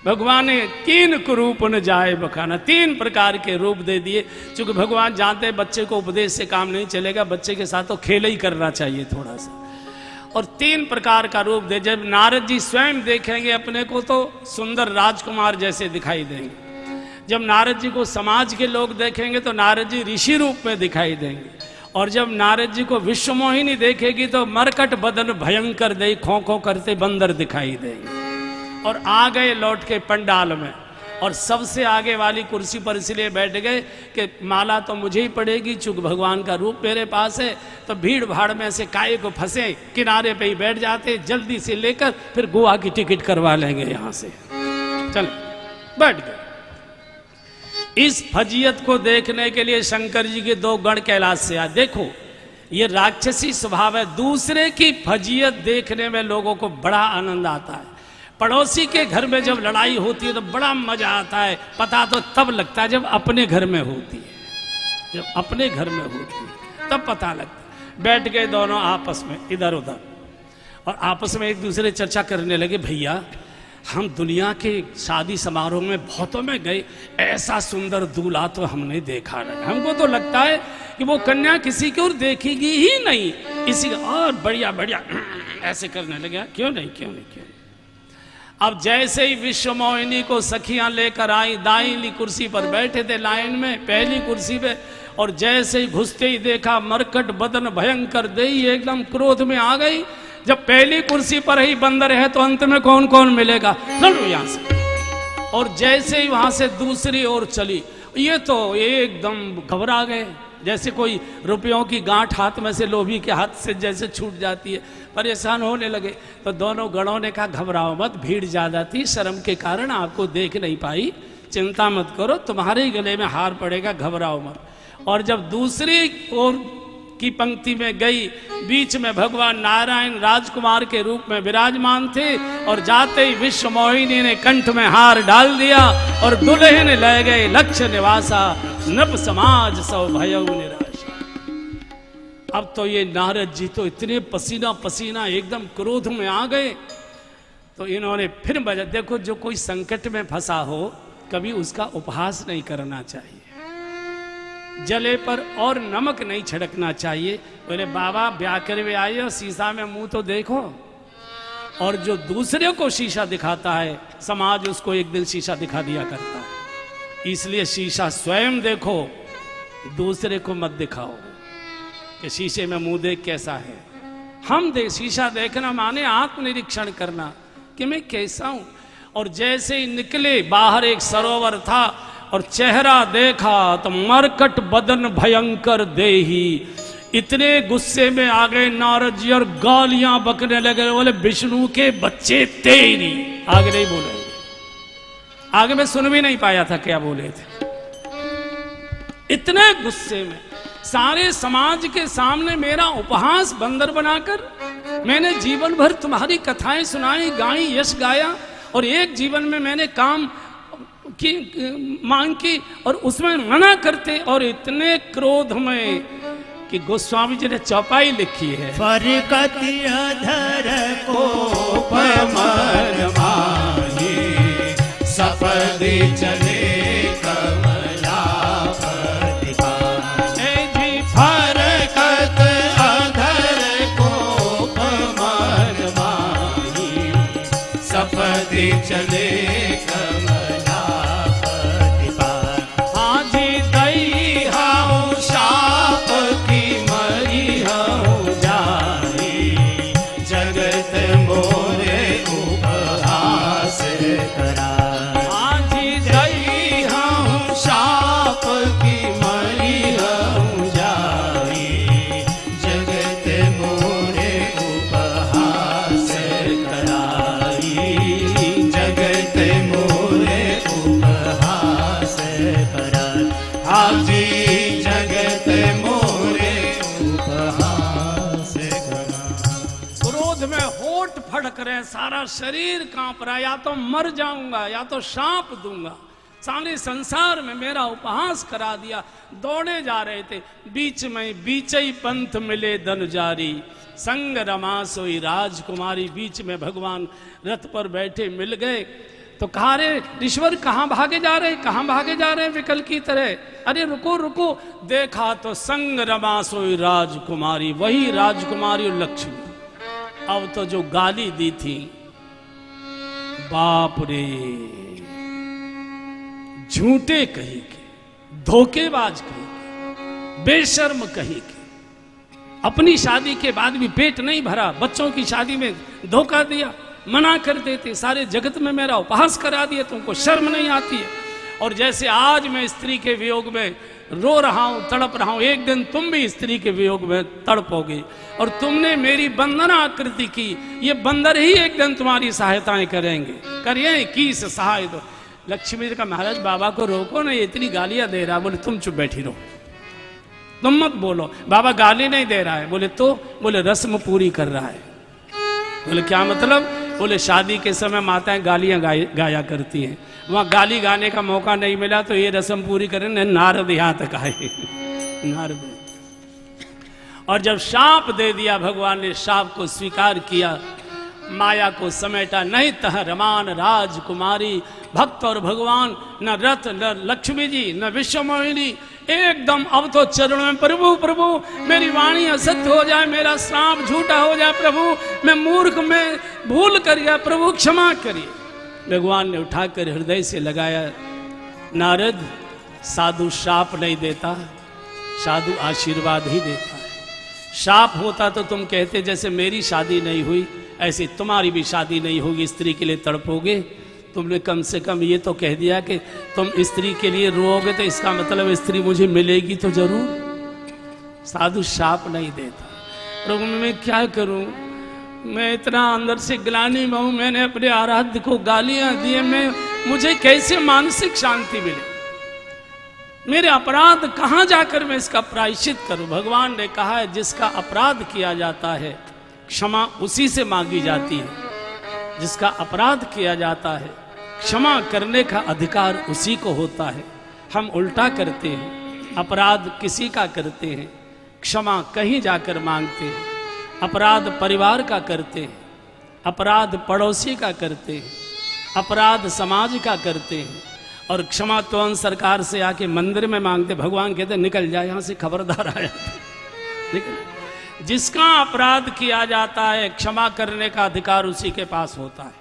भगवान ने तीन कुरूप न जाए बखाना, तीन प्रकार के रूप दे दिए। क्योंकि भगवान जानते हैं बच्चे को उपदेश से काम नहीं चलेगा, बच्चे के साथ तो खेल ही करना चाहिए थोड़ा सा। और तीन प्रकार का रूप दे। जब नारद जी स्वयं देखेंगे अपने को तो सुंदर राजकुमार जैसे दिखाई देंगे। जब नारद जी को समाज के लोग देखेंगे तो नारद जी ऋषि रूप में दिखाई देंगे। और जब नारद जी को विश्वमोहिनी देखेगी तो मरकट बदन भयंकर दे खो खो करते बंदर दिखाई देंगे। और आ गए लौट के पंडाल में, और सबसे आगे वाली कुर्सी पर इसलिए बैठ गए कि माला तो मुझे ही पड़ेगी, चूंकि भगवान का रूप मेरे पास है। तो भीड़ भाड़ में से काहे को फंसे, किनारे पे ही बैठ जाते, जल्दी से लेकर फिर गोवा की टिकट करवा लेंगे यहाँ से। चल बैठ गए। इस फजीयत को देखने के लिए शंकर जी के दो गण कैलाश से आए। देखो ये राक्षसी स्वभाव है, दूसरे की फजीयत देखने में लोगों को बड़ा आनंद आता है। पड़ोसी के घर में जब लड़ाई होती है तो बड़ा मजा आता है। पता तो तब लगता है जब अपने घर में होती है, जब अपने घर में होती है तब पता लगता है। बैठ गए दोनों आपस में इधर उधर, और आपस में एक दूसरे चर्चा करने लगे, भैया हम दुनिया के शादी समारोह में बहुतों में गए, ऐसा सुंदर दूल्हा तो हमने देखा नहीं। हमको तो लगता है कि वो कन्या किसी की ओर देखेगी ही नहीं, इसी और बढ़िया बढ़िया ऐसे करने लगे। क्यों नहीं क्यों नहीं क्यों नहीं। अब जैसे ही विश्वमोहिनी को सखियां लेकर आई, दाईं कुर्सी पर बैठे थे लाइन में पहली कुर्सी पे, और जैसे ही घुसते ही देखा मरकट बदन भयंकर देई एकदम क्रोध में आ गई। जब पहली कुर्सी पर ही बंदर है तो अंत में कौन कौन मिलेगा, चलो यहां से। और जैसे ही वहां से दूसरी ओर चली, ये तो एकदम घबरा गए, जैसे कोई रुपयों की गांठ हाथ में से लोभी के हाथ से जैसे छूट जाती है, परेशान होने लगे। तो दोनों गणों ने कहा घबराओ मत, भीड़ ज्यादा थी, शर्म के कारण आपको देख नहीं पाई, चिंता मत करो, तुम्हारे ही गले में हार पड़ेगा, घबराओ मत। और जब दूसरी ओर की पंक्ति में गई, बीच में भगवान नारायण राजकुमार के रूप में विराजमान थे, और जाते ही विश्वमोहिनी ने कंठ में हार डाल दिया और दुल्हन ले गए लक्ष्य निवासा, नप समाज सौ भयउ निराशा। अब तो ये नारद जी तो इतने पसीना पसीना एकदम क्रोध में आ गए। तो इन्होंने फिर बजा, देखो जो कोई संकट में फंसा हो कभी उसका उपहास नहीं करना चाहिए, जले पर और नमक नहीं छिड़कना चाहिए। बोले बाबा ब्याह कर वे आए हो, शीशा में मुंह तो देखो। और जो दूसरे को शीशा दिखाता है समाज उसको एक दिन शीशा दिखा दिया करता है। इसलिए शीशा स्वयं देखो, दूसरे को मत दिखाओ कि शीशे में मुंह देख कैसा है। हम शीशा देखना माने आत्मनिरीक्षण करना कि मैं कैसा हूं। और जैसे ही निकले बाहर एक सरोवर था, और चेहरा देखा तो मरकट बदन भयंकर देही। इतने गुस्से में आ गए नारद जी और गालियां बकने लगे, बोले विष्णु के बच्चे तेरी। आगे नहीं बोले, आगे मैं सुन भी नहीं पाया था क्या बोले थे। इतने गुस्से में सारे समाज के सामने मेरा उपहास बंदर बनाकर, मैंने जीवन भर तुम्हारी कथाएं सुनाई, गाई, यश गाया, और एक जीवन में मैंने काम की मांग की और उसमें मना करते, और इतने क्रोध में कि गोस्वामी जी ने चौपाई लिखी है, फरकति अधर कोप मन माही, सपदे चले कमला प्रतिभा। जी फरकत अधर कोप मन माही, सपदे चले सारा शरीर कांप रहा, या तो मर जाऊंगा या तो शाप दूंगा। सारे संसार में मेरा उपहास करा दिया। दौड़े जा रहे थे, बीच में बीचई पंथ मिले धन जारी, संग रमा सोई राजकुमारी। बीच में भगवान रथ पर बैठे मिल गए। तो कहा रे ईश्वर कहाँ भागे जा रहे, कहाँ भागे जा रहे विकल की तरह। अरे रुको रुको, देखा तो संग रमा सोई राजकुमारी, वही राजकुमारी और लक्ष्मी। अब तो जो गाली दी थी, बाप रे, झूठे कही के, धोखेबाज कही के, बेशर्म कही के, अपनी शादी के बाद भी पेट नहीं भरा, बच्चों की शादी में धोखा दिया, मना कर देते, सारे जगत में मेरा उपहास करा दिया, तुमको शर्म नहीं आती है। और जैसे आज मैं स्त्री के वियोग में रो रहा हूं, तड़प रहा हूं, एक दिन तुम भी स्त्री के वियोग में तड़पोगे और तुमने मेरी बंदना आकृति की, ये बंदर ही एक दिन तुम्हारी सहायताएं करेंगे, करिए की से सहाय दो। लक्ष्मी जी का महाराज बाबा को रोको ना, ये इतनी गालियां दे रहा। बोले तुम चुप बैठी रहो, तुम मत बोलो। बाबा गाली नहीं दे रहा है। बोले तो, बोले रस्म पूरी कर रहा है। बोले क्या मतलब? बोले शादी के समय माताएं गालियां गाया करती हैं, वहां गाली गाने का मौका नहीं मिला तो ये रस्म पूरी करें। नारद यहां तक आए, नारद। और जब शाप दे दिया भगवान ने, शाप को स्वीकार किया, माया को समेटा, नहीं तह रमान राजकुमारी। भक्त और भगवान, न रथ, न लक्ष्मी जी, न विश्वमोहिनी, एकदम अब तो चरणों में, प्रभु प्रभु मेरी वाणी असत्य हो जाए, मेरा श्राप झूठा हो जाए, प्रभु मैं मूर्ख, मैं भूल कर गया, प्रभु क्षमा करिए। भगवान ने उठाकर हृदय से लगाया। नारद, साधु शाप नहीं देता, साधु आशीर्वाद ही देता है। शाप होता तो तुम कहते जैसे मेरी शादी नहीं हुई ऐसे तुम्हारी भी शादी नहीं होगी, स्त्री के लिए तड़पोगे। तुमने कम से कम ये तो कह दिया कि तुम स्त्री के लिए रोओगे तो इसका मतलब स्त्री मुझे मिलेगी तो जरूर। साधु शाप नहीं देता। प्रभु मैं क्या करूं, मैं इतना अंदर से ग्लानि में हूं, मैंने अपने आराध्य को गालियां दी, मुझे कैसे मानसिक शांति मिले, मेरे अपराध कहां जाकर मैं इसका प्रायश्चित करूं। भगवान ने कहा है जिसका अपराध किया जाता है क्षमा उसी से मांगी जाती है, जिसका अपराध किया जाता है क्षमा करने का अधिकार उसी को होता है। हम उल्टा करते हैं, अपराध किसी का करते हैं, क्षमा कहीं जाकर मांगते हैं। अपराध परिवार का करते हैं, अपराध पड़ोसी का करते हैं, अपराध समाज का करते हैं, और क्षमा तो सरकार से आके मंदिर में मांगते। भगवान कहते निकल जाए यहां से, खबरदार आया। जिसका अपराध किया जाता है क्षमा करने का अधिकार उसी के पास होता है।